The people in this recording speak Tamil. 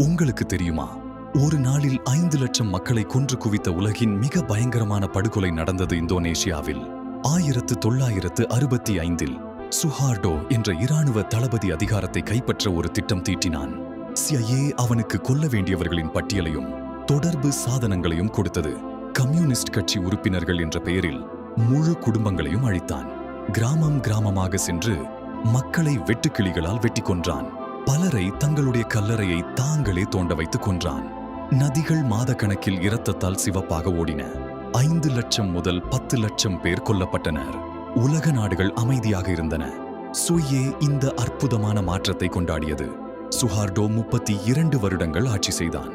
உங்களுக்கு தெரியுமா, ஒரு நாளில் 5 லட்சம் மக்களை கொன்று குவித்த உலகின் மிக பயங்கரமான படுகொலை நடந்தது இந்தோனேஷியாவில். 1965இல் சுஹார்டோ என்ற இராணுவ தளபதி அதிகாரத்தை கைப்பற்ற ஒரு திட்டம் தீட்டினான். CIA அவனுக்கு கொல்ல வேண்டியவர்களின் பட்டியலையும் தொடர்பு சாதனங்களையும் கொடுத்தது. கம்யூனிஸ்ட் கட்சி உறுப்பினர்கள் என்ற பெயரில் முழு குடும்பங்களையும் அழித்தான். கிராமம் கிராமமாக சென்று மக்களை வெட்டுக்கிளிகளால் வெட்டி கொன்றான். பலரை தங்களுடைய கல்லறையை தாங்களே தோண்ட வைத்து கொன்றான். நதிகள் மாதக்கணக்கில் இரத்தத்தால் சிவப்பாக ஓடின. 5 லட்சம் முதல் 10 லட்சம் பேர் கொல்லப்பட்டனர். உலக நாடுகள் அமைதியாக இருந்தன. சுயே இந்த அற்புதமான மாற்றத்தை கொண்டாடியது. சுஹார்டோ 32 வருடங்கள் ஆட்சி செய்தான்.